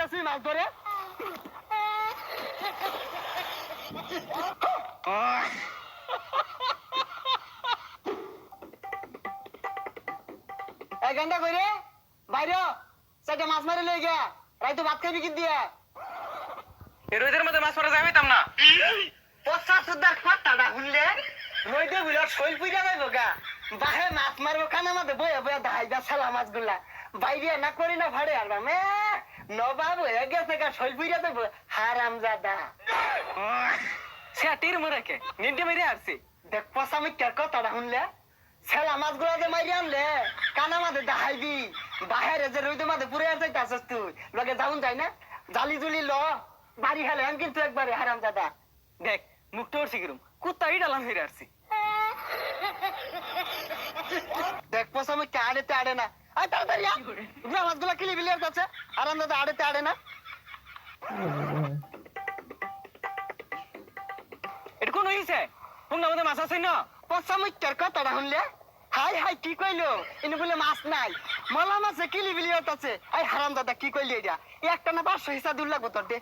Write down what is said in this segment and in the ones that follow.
আসবি মাছ ধরে? এই গান্ডা কইরে বাইরে সেটা মাছ মারি লই গিয়া রাইতো ভাত খাবি কি দিয়া? এই রোদের মধ্যে মাছ মারা যাইতাম না। পচা সুদার কথাটা শুনলে নইতে বুঝা শৈল পুইরা যাইব গা। বাহে মাছ মারবো কানা মাঝে বয়ে বয়ে দাহাইবা ছালা মাছগুলা বাইরে না করি না ভাড়ে আর মে নবাব হয়ে গেছে গা শৈল পুইরা যাইব হারামজাদা। সেটির মরে কে নিন্দে মেরে আসছি। দেখ পচা মিথ্যার কথাটা শুনলে ছেলা মাছগুলা যে মারি আনলে কানা মাঝে দাহাইবি বাহিরে যে রইতে মাঝে পুরে যাইতাছস তুই লগে যাউন যাই না জালি জুলি ল বাড়ি হেলে কিন্তু একবারে হারামজাদা। দেখ মুখটা উঠছি কিরম কুত্তাই ডালাম ফিরে আসছি। দেখ পচা মিথ্যা আড়েতে আড়ে না। আয় তাড়াতাড়ি মাছগুলা কিলি বিলি যাচ্ছে হারামজাদা আড়েতে আড়ে না। এটা কোন হইছে? কোন আমাদের মাছ আছে না? পচা মিথ্যার কথাটা শুনলে হাই হাই কি কইলো ইনি বলে মাছ নাই মলা মাছে কিলি বিলি আছে। আই হারামজাদা কি কইলি এটা একটা না 500 হিসা দূর লাগবো তোর দে।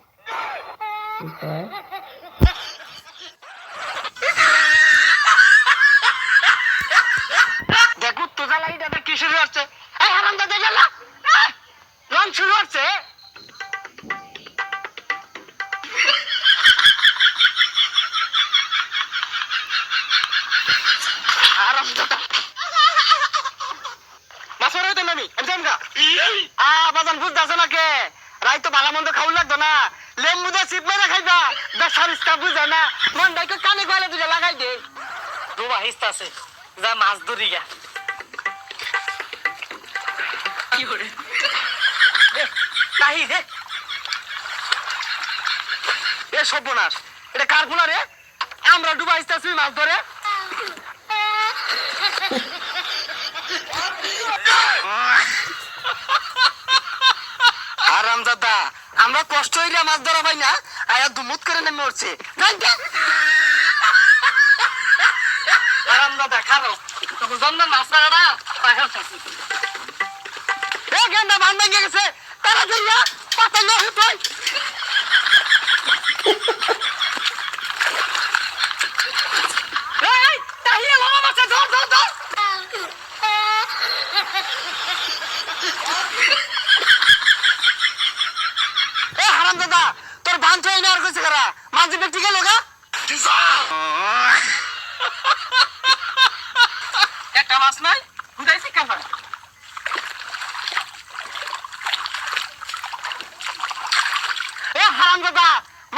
দেখো তো জ্বালা এটা কি শুরু হচ্ছে? এই হারামজাদা জ্বালা রং শুরু হচ্ছে। হারামজাদা মাছ মারা হইতাম না আমি জামগা। বাজান বুঝতেছে না কে রাই তো ভালো মন্দ খাওয়া লাগতো না লেম্বু দিয়ে চিপ মেরে খাইবা বেসার ইস্কা বুঝে না মন ডাইকে কানে গলে তুই লাগাই দে। রোবা হিস্তা আছে যা মাছ ধরি গা। কি করে নাহি রে এ সর্বনাশ এটা কার পোনা রে? আমরা ডুবা ইস্তাছি মাছ ধরে। হারামজাদা আমরা কষ্ট হইলে মাছ ধরা পাই না আয়া দুমুত করে নেমে উঠছে। হারামজাদা খারো তখন জন্মের মাছ মারাটা পাহাড় খাচ্ছি। এ গেন্দা ভান ভেঙে গেছে তাড়াতাড়ি পাতা লো তুই। এই তাহিয়া লামা মাছ ধর ধর ধর। এ হারামজাদা তোর ভান তো এনে আর কইছে কারা মাঝে ব্যক্তি গেল গা। একটা মাছ নাই বুঝাইছি কাফা। এ হারামজাদা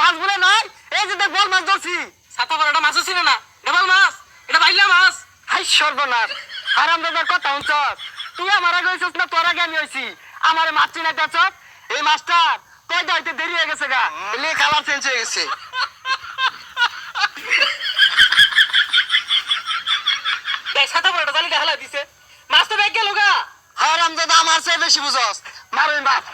মাছ বলে নাই এই যে দেখ বল মাছ ধরছি। ছাতা পড়াটা মাছও ছিল না ডবল মাছ এটা বাইলা মাছ। হাই সর্বনাশ হারামজাদার কথা শুনছস তুই আমার আগে হইছস না তোর আগে আমি হইছি আমারে মাছ চিনাই দেখছস এই মাছটা তোর দাইতে দেরি হয়ে গেছে গা এলে কালার চেঞ্জ হয়ে গেছে। এই ছাতা পড়াটা জালি দেখালা দিছে মাছ তো ব্যাগ গেল গা। হারামজাদা আমার চেয়ে বেশি বুঝছস মারুন বাপ।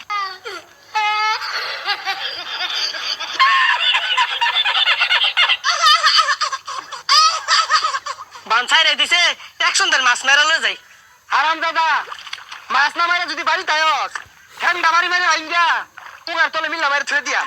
বানছাই রে দিছে একশন দেন মাছ মেরালে যাই। হারামজাদা মাছ না মারে যদি বাড়ি তাইস ঠ্যাংটা মারি মেরে আইন গা উগার তলে মিল্লা মারে ছেড়ে দিয়া।